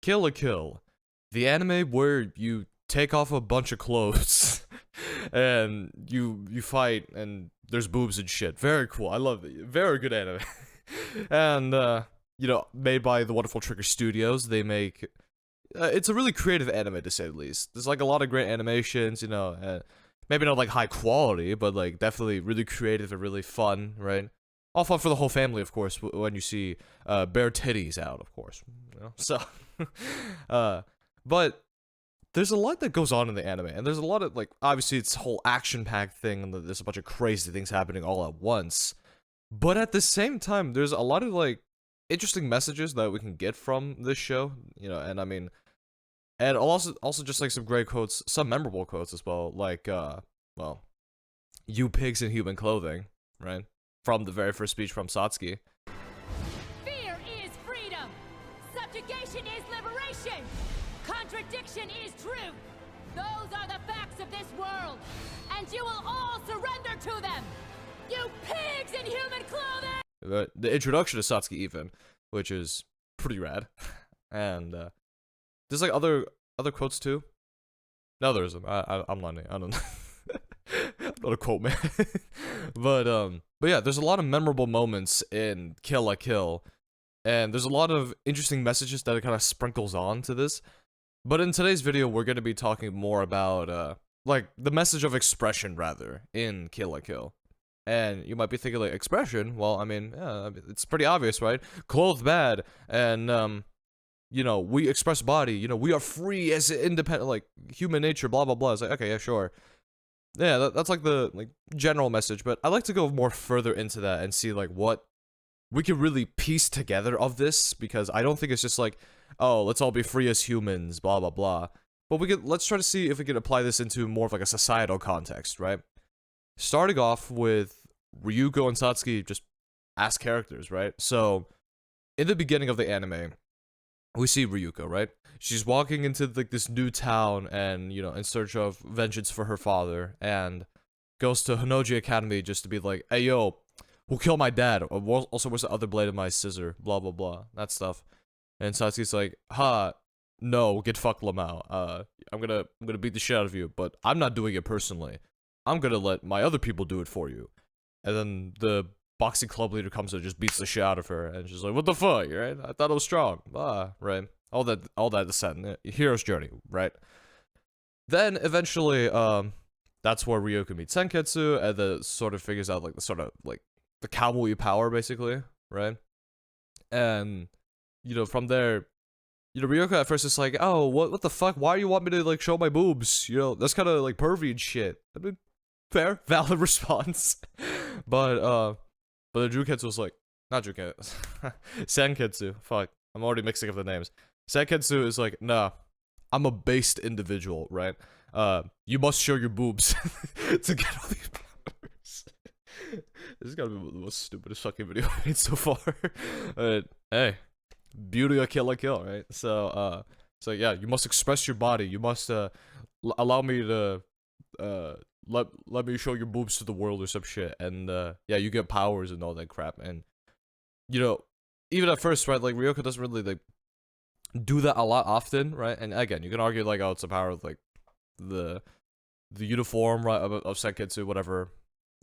Kill la Kill, the anime where you take off a bunch of clothes and you fight and there's boobs and shit. Very cool. I love it. Very good anime. And made by the wonderful Trigger Studios. They make it's a really creative anime to say the least. There's like a lot of great animations, maybe not like high quality, but like definitely really creative and really fun, right? All fun for the whole family, of course, when you see bare titties out, of course. So, but there's a lot that goes on in the anime, and there's a lot of, like, obviously it's a whole action-packed thing, and there's a bunch of crazy things happening all at once. But at the same time, there's a lot of, like, interesting messages that we can get from this show, and I mean, and also just, like, some great quotes, some memorable quotes as well, like, well, you pigs in human clothing, right? From the very first speech from Satsuki. Fear is freedom! Subjugation is liberation! Contradiction is truth! Those are the facts of this world! And you will all surrender to them! You pigs in human clothing! The introduction to Satsuki even, which is pretty rad. And, there's like other quotes too? No, there isn't. I'm lying. I don't know. I'm not a quote man. But yeah, there's a lot of memorable moments in Kill la Kill, and there's a lot of interesting messages that it kind of sprinkles on to this. But in today's video, we're going to be talking more about, like, the message of expression, rather, in Kill la Kill. And you might be thinking, like, expression? Well, I mean, yeah, it's pretty obvious, right? Clothed bad, and, we express body, we are free as independent, like, human nature, blah, blah, blah. It's like, okay, yeah, sure. Yeah, that's like the, like, general message, but I'd like to go more further into that and see, like, what we can really piece together of this, because I don't think it's just like, oh, let's all be free as humans, blah, blah, blah. But let's try to see if we can apply this into more of, like, a societal context, right? Starting off with Ryuko and Satsuki just as characters, right? So, in the beginning of the anime, we see Ryuko, right? She's walking into, like, this new town and, in search of vengeance for her father, and goes to Honoji Academy just to be like, hey, yo, who killed my dad? Also, where's the other blade of my scissor? Blah, blah, blah. That stuff. And Satsuki's like, no, get fucked, Lamau. I'm gonna beat the shit out of you, but I'm not doing it personally. I'm gonna let my other people do it for you. And then the boxing club leader comes in and just beats the shit out of her, and she's like, what the fuck, right? I thought I was strong. Right? All that descent, hero's journey, right? Then, eventually, that's where Ryuko meets Senketsu, and then sort of figures out, like, the Kamui power, basically, right? And, from there, Ryuko at first is like, oh, what the fuck? Why do you want me to, like, show my boobs? That's kind of, like, pervy and shit. I mean, fair, valid response. But the Juketsu was like, not Juketsu, Senketsu, fuck, I'm already mixing up the names. Senketsu is like, nah, I'm a based individual, right? You must show your boobs to get all these powers. This is gotta be the most stupidest fucking video I made so far. But, hey, beauty of Kill la Kill, right? So, yeah, you must express your body. You must, allow me to, let me show your boobs to the world or some shit. And, yeah, you get powers and all that crap. And, even at first, right, like, Ryuko doesn't really, like, do that a lot often, right? And again, you can argue, like, oh, it's the power of, like, the uniform, right, of Senketsu, whatever,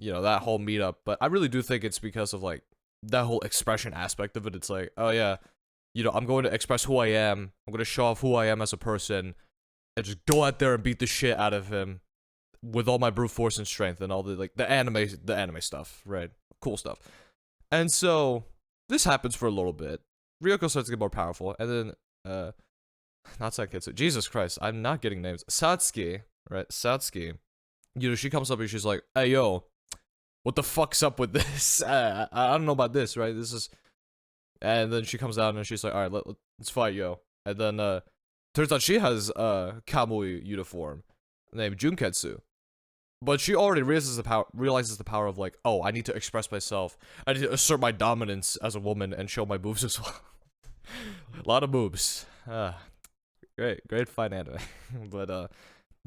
that whole meetup. But I really do think it's because of, like, that whole expression aspect of it. It's like, oh, yeah, I'm going to express who I am. I'm going to show off who I am as a person, and just go out there and beat the shit out of him with all my brute force and strength and all the, like, the anime stuff, right? Cool stuff. And so, this happens for a little bit. Ryuko starts to get more powerful, and then, not Senketsu. Jesus Christ, I'm not getting names. Satsuki, right? Satsuki. She comes up and she's like, hey, yo, what the fuck's up with this? I don't know about this, right? This is... And then she comes out and she's like, alright, let's fight, yo. And then, turns out she has a Kamui uniform named Junketsu. But she already realizes the power of, like, oh, I need to express myself. I need to assert my dominance as a woman and show my boobs as well. A lot of boobs. Great fight anime. But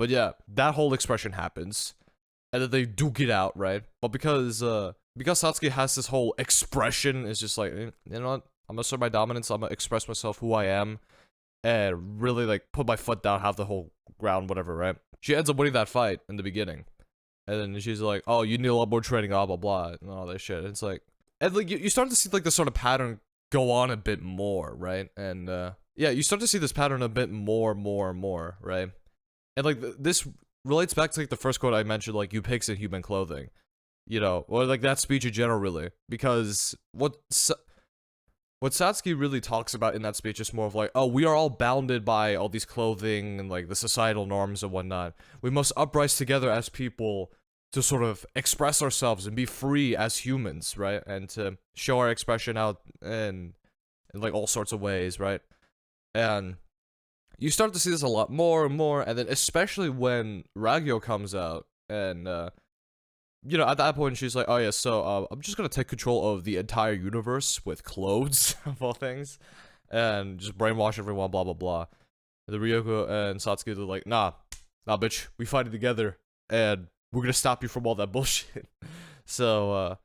yeah, that whole expression happens. And then they duke it out, right? But because Satsuki has this whole expression, it's just like, you know what? I'm gonna assert my dominance, I'm gonna express myself who I am. and really like put my foot down, have the whole ground, whatever, right? She ends up winning that fight in the beginning. And then she's like, oh, you need a lot more training, blah, blah, blah, and all that shit. And it's like, and like, you start to see like this sort of pattern go on a bit more, right? And, yeah, you start to see this pattern a bit more, right? And like, this relates back to like the first quote I mentioned, like, you pigs in human clothing. You know, or like that speech in general, really. Because what Satsuki really talks about in that speech is more of like, oh, we are all bounded by all these clothing and like the societal norms and whatnot. We must uprise together as people to sort of express ourselves and be free as humans, right? And to show our expression out in like all sorts of ways, right? And you start to see this a lot more and more, and then especially when Ragyo comes out, and you know, at that point she's like, oh yeah, so I'm just gonna take control of the entire universe with clothes of all things, and just brainwash everyone, blah blah blah. And the Ryoko and Satsuki are like, nah, bitch, we fight it together, and we're gonna stop you from all that bullshit. So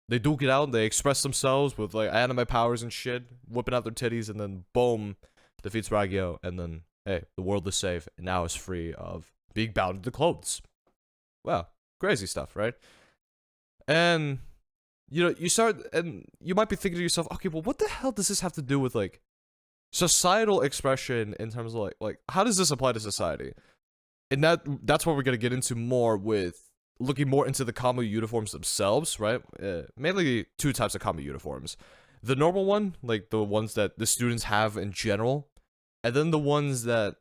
they duke it out, they express themselves with like anime powers and shit, whipping out their titties, and then boom, defeats Ragyo, and then hey, the world is safe, and now is free of being bound to the clothes. Wow, crazy stuff, right? And you know, you start, and you might be thinking to yourself, okay, well, what the hell does this have to do with like societal expression in terms of like how does this apply to society? And that's what we're gonna get into more with looking more into the combo uniforms themselves, right? Mainly two types of combo uniforms. The normal one, like the ones that the students have in general, and then the ones that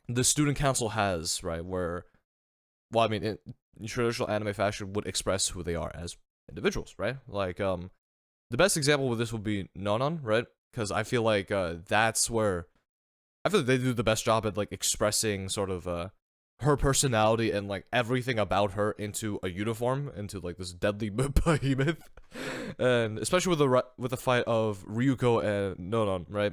the student council has, right? Where, well, I mean, in traditional anime fashion would express who they are as individuals, right? Like, the best example with this would be Nonon, right? Because I feel like that's where I feel like they do the best job at like expressing sort of her personality and like everything about her into a uniform, into like this deadly behemoth, and especially with the fight of Ryuko and Nonon, right?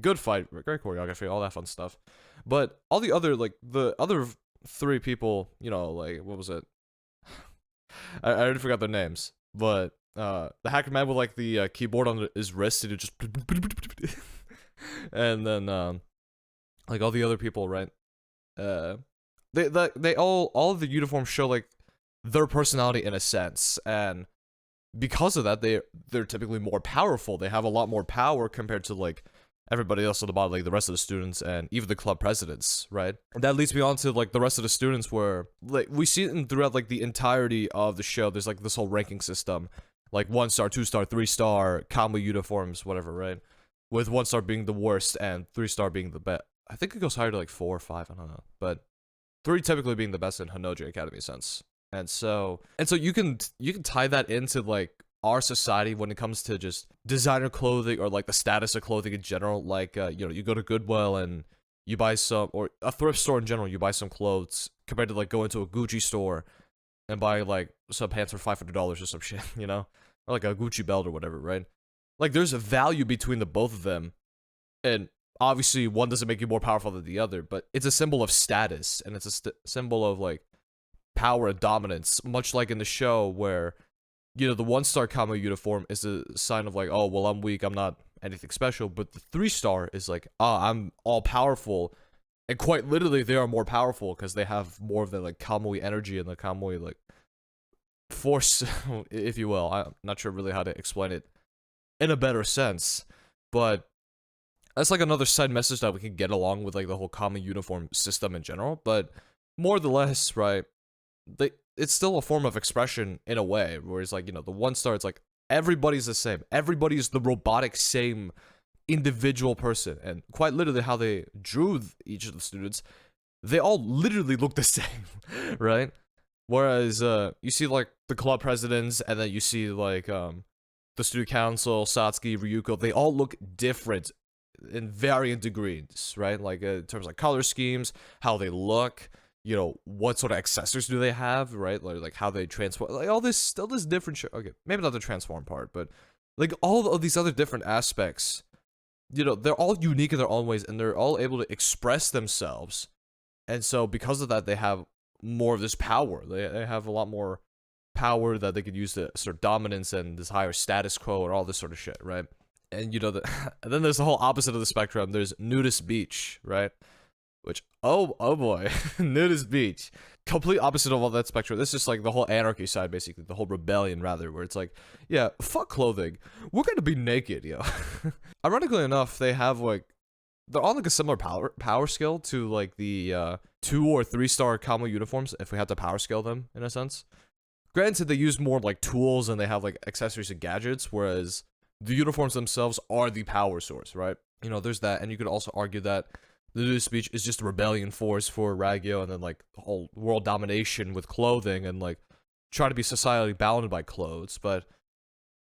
Good fight, great choreography, all that fun stuff. But all the other like the other three people, you know, like what was it? I already forgot their names, but the hacker man with like the keyboard on his wrist, and it just and then like all the other people, right? They all of the uniforms show like their personality in a sense, and because of that, they're typically more powerful. They have a lot more power compared to like everybody else on the bottom, like the rest of the students and even the club presidents, right? And that leads me on to like the rest of the students, where like we see it throughout like the entirety of the show. There's like this whole ranking system, like 1-star, 2-star, 3-star combo uniforms, whatever, right? With 1-star being the worst and 3-star being the best. I think it goes higher to like 4 or 5, I don't know, but 3 typically being the best in Hanoji Academy sense. And so you can tie that into like our society when it comes to just designer clothing or like the status of clothing in general. Like you know, you go to Goodwill and you buy some, or a thrift store in general, you buy some clothes compared to like going to a Gucci store and buy like some pants for $500 or some shit, you know, or like a Gucci belt or whatever, right? Like there's a value between the both of them, and obviously one doesn't make you more powerful than the other, but it's a symbol of status, and it's a symbol of like power and dominance, much like in the show where, you know, the 1-star combo uniform is a sign of like, oh, well, I'm weak, I'm not anything special, but the 3-star is like, I'm all powerful, and quite literally they are more powerful because they have more of the like kamui energy and the kamui like force, if you will. I'm not sure really how to explain it in a better sense, but that's like another side message that we can get along with like the whole common uniform system in general. But more or less, right, it's still a form of expression in a way, where it's like, you know, the 1-star, it's like everybody's the same, everybody's the robotic same individual person, and quite literally how they drew each of the students, they all literally look the same, right? Whereas you see like the club presidents, and then you see like the student council, Satsuki, Ryuko, they all look different in varying degrees, right? Like in terms of like color schemes, how they look, you know, what sort of accessories do they have, right? Like how they transform, like all this different shit. Okay, maybe not the transform part, but like all of these other different aspects, you know, they're all unique in their own ways, and they're all able to express themselves. And so because of that, they have more of this power. They have a lot more power that they could use to assert dominance and this higher status quo and all this sort of shit, right? And you know that and then there's the whole opposite of the spectrum. There's nudist beach, right? Which oh boy, nudist beach. Complete opposite of all that spectrum. This is just like the whole anarchy side, basically, the whole rebellion rather, where it's like, yeah, fuck clothing. We're gonna be naked, yo. Ironically enough, they have like they're on like a similar power scale to like the 2 or 3 star camo uniforms, if we had to power scale them in a sense. Granted, they use more like tools and they have like accessories and gadgets, whereas the uniforms themselves are the power source, right? You know, there's that, and you could also argue that the nudist beach is just a rebellion force for Ragyo, and then like the whole world domination with clothing and like try to be societally bounded by clothes. But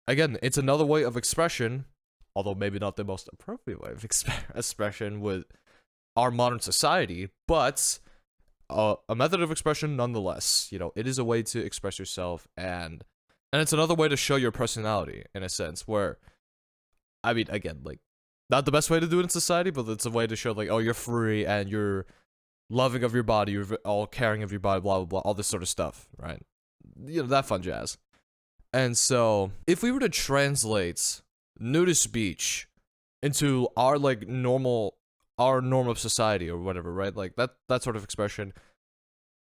again, it's another way of expression, although maybe not the most appropriate way of expression with our modern society, but a method of expression nonetheless. You know, it is a way to express yourself, and it's another way to show your personality in a sense. Where, I mean, again, like not the best way to do it in society, but it's a way to show like, oh, you're free and you're loving of your body, you're all caring of your body, blah blah blah, all this sort of stuff, right? You know, that fun jazz. And so, if we were to translate nudist beach into our like normal of society or whatever, right? Like that sort of expression,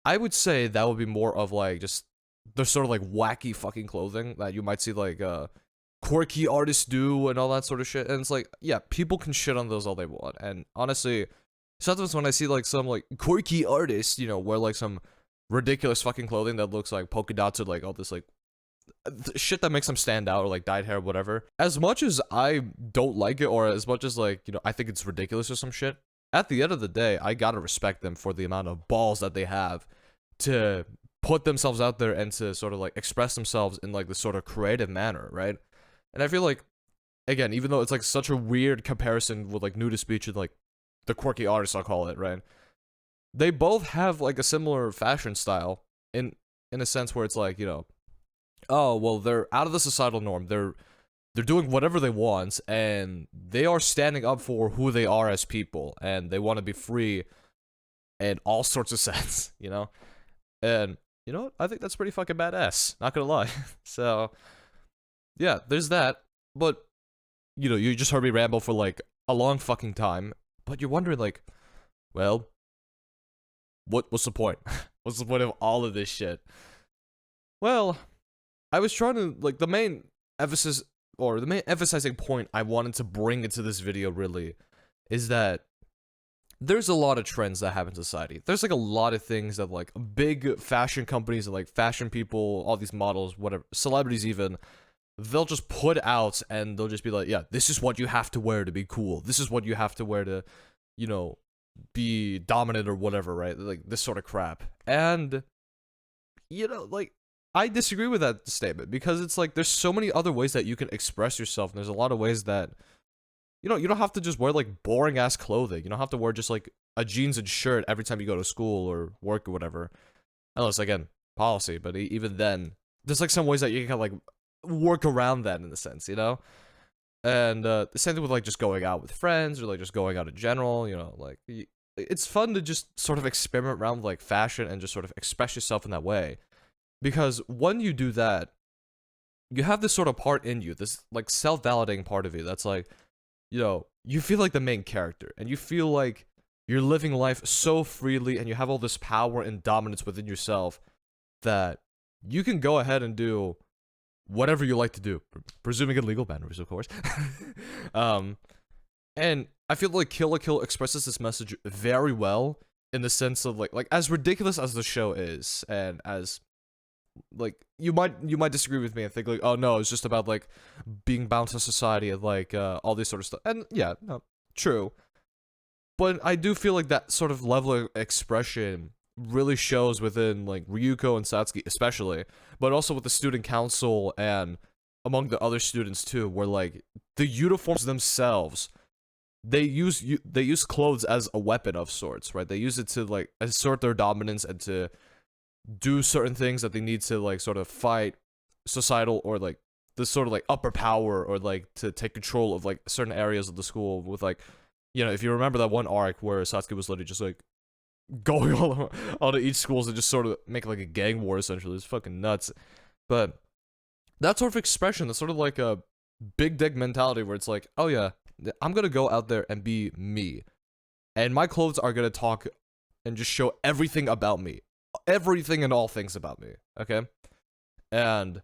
I would say that would be more of like just the sort of like wacky fucking clothing that you might see like quirky artists do and all that sort of shit. And it's like, yeah, people can shit on those all they want. And honestly, sometimes when I see like some like quirky artists, you know, wear like some ridiculous fucking clothing that looks like polka dots or like all this like shit that makes them stand out, or like dyed hair or whatever, as much as I don't like it, or as much as like, you know, I think it's ridiculous or some shit, at the end of the day, I gotta respect them for the amount of balls that they have to put themselves out there and to sort of like express themselves in like this sort of creative manner, right? And I feel like, again, even though it's like such a weird comparison with like nudist beach and like the quirky artists, I'll call it, right? They both have like a similar fashion style in a sense where it's like, you know, oh, well, they're out of the societal norm. They're doing whatever they want, and they are standing up for who they are as people, and they want to be free in all sorts of sense, you know? And, you know what? I think that's pretty fucking badass. Not gonna lie. So, yeah, there's that. But, you know, you just heard me ramble for, like, a long fucking time, but you're wondering, like, well, what's the point? What's the point of all of this shit? Well, I was trying to, like, the main emphasis, or the main emphasizing point I wanted to bring into this video, really, is that there's a lot of trends that happen in society. There's, like, a lot of things that, like, big fashion companies and, like, fashion people, all these models, whatever, celebrities even, they'll just put out, and they'll just be like, yeah, this is what you have to wear to be cool. This is what you have to wear to, you know, be dominant or whatever, right? Like, this sort of crap. And, you know, like, I disagree with that statement, because it's like there's so many other ways that you can express yourself, and there's a lot of ways that, you know, you don't have to just wear like boring ass clothing. You don't have to wear just like a jeans and shirt every time you go to school or work or whatever, unless, again, policy. But even then, there's like some ways that you can like work around that in a sense, you know. And the same thing with like just going out with friends, or like just going out in general, you know. Like, it's fun to just sort of experiment around with like fashion and just sort of express yourself in that way. Because when you do that, you have this sort of part in you, this like self-validating part of you that's like, you know, you feel like the main character, and you feel like you're living life so freely, and you have all this power and dominance within yourself that you can go ahead and do whatever you like to do, presuming in legal manners, of course. And I feel like Kill la Kill expresses this message very well, in the sense of like as ridiculous as the show is, and as like you might disagree with me and think like, oh no, it's just about like being bound to society and like all this sort of stuff. And yeah, no, true. But I do feel like that sort of level of expression really shows within like Ryuko and Satsuki especially, but also with the student council and among the other students too, where like the uniforms themselves, they use clothes as a weapon of sorts, right? They use it to like assert their dominance and to do certain things that they need to like sort of fight societal, or like this sort of like upper power, or like to take control of like certain areas of the school with like, you know, if you remember that one arc where Satsuki was literally just like going all to each schools and just sort of make like a gang war essentially. It's fucking nuts. But that sort of expression, that's sort of like a big dick mentality where it's like, oh yeah, I'm gonna go out there and be me, and my clothes are gonna talk and just show everything about me, everything and all things about me. Okay, and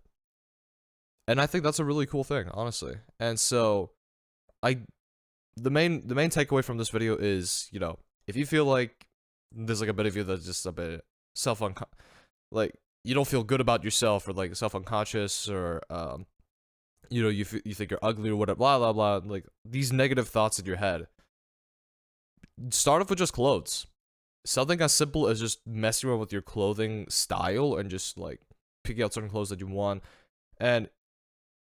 I think that's a really cool thing, honestly. And so, the main takeaway from this video is, you know, if you feel like there's like a bit of you that's just a bit like you don't feel good about yourself, or like self-unconscious, or you know, you think you're ugly or whatever, blah blah blah, like these negative thoughts in your head, start off with just clothes. Something as simple as just messing around with your clothing style and just like picking out certain clothes that you want and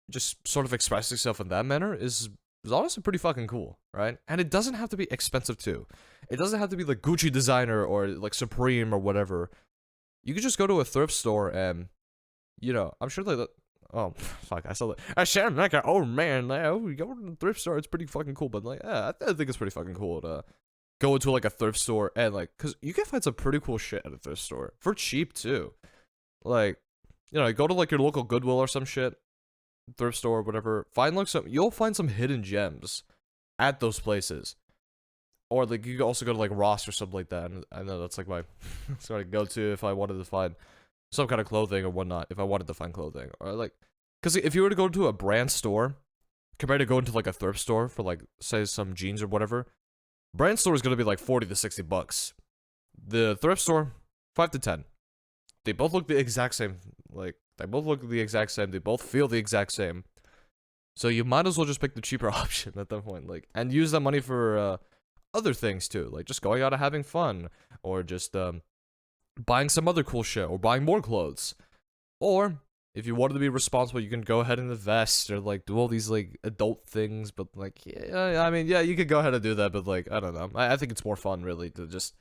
just sort of express yourself in that manner is honestly pretty fucking cool, right? And it doesn't have to be expensive too. It doesn't have to be like Gucci designer or like Supreme or whatever. You could just go to a thrift store and, you know, I'm sure that. Oh fuck! I saw that. I sound like an old man now. We go to the thrift store. It's pretty fucking cool. But like, yeah, I think it's pretty fucking cool to go into like a thrift store and like, cause you can find some pretty cool shit at a thrift store for cheap too. Like, you know, go to like your local Goodwill or some shit, thrift store or whatever. Find like you'll find some hidden gems at those places. Or like you can also go to like Ross or something like that. And I know that's like my sort of go-to if I wanted to find some kind of clothing or whatnot. If I wanted to find clothing, or like, because if you were to go to a brand store compared to going to like a thrift store for like say some jeans or whatever, brand store is gonna be like 40 to 60 bucks. The thrift store, 5 to 10. They both look the exact same. Like they both look the exact same. They both feel the exact same. So you might as well just pick the cheaper option at that point. Like, and use that money for other things too, like just going out and having fun, or just buying some other cool shit, or buying more clothes. Or if you wanted to be responsible, you can go ahead and invest, or like do all these like adult things. But like, yeah, I mean, yeah, you could go ahead and do that, but like, I don't know. I think it's more fun really to just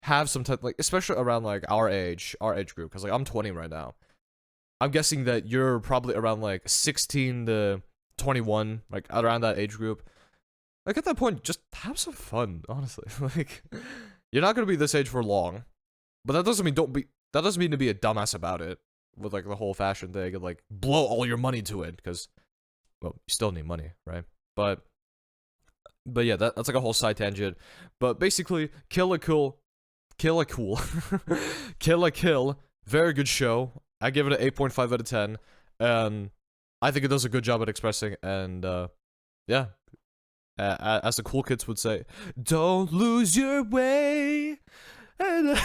have some type, like, especially around like our age group, because like I'm 20 right now. I'm guessing that you're probably around like 16 to 21, like around that age group. Like, at that point, just have some fun, honestly. Like, you're not gonna be this age for long, but that doesn't mean that doesn't mean to be a dumbass about it with like the whole fashion thing and like blow all your money to it, because, well, you still need money, right? But yeah, that's like a whole side tangent. But basically, Kill a Kill, very good show. I give it an 8.5 out of 10, and I think it does a good job at expressing, and yeah. As the cool kids would say, don't lose your way. And,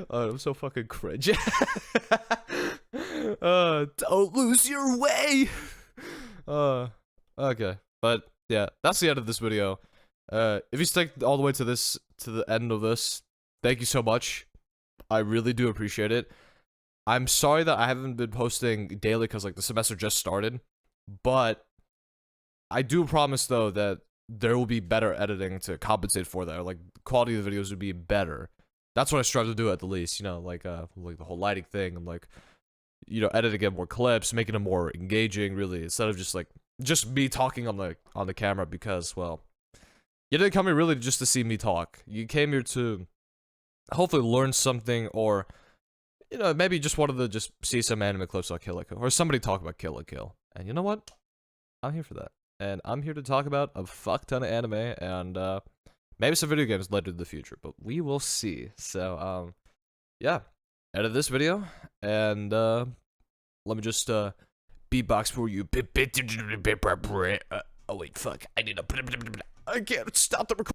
oh, I'm so fucking cringe. Don't lose your way. Okay, but yeah, that's the end of this video. If you stick all the way to the end of this, thank you so much. I really do appreciate it. I'm sorry that I haven't been posting daily because like the semester just started, but I do promise though that there will be better editing to compensate for that. Or, like, quality of the videos would be better. That's what I strive to do at the least. You know, like the whole lighting thing. I'm like, you know, editing in more clips, making it more engaging, really, instead of just like me talking on the camera, because, well, you didn't come here really just to see me talk. You came here to hopefully learn something, or, you know, maybe just wanted to just see some anime clips like Kill la Kill, or somebody talk about Kill la Kill. And you know what? I'm here for that. And I'm here to talk about a fuck ton of anime, and maybe some video games later in the future, but we will see. So, yeah, edit this video, and let me just beatbox for you. Oh wait, fuck, I can't stop the recording.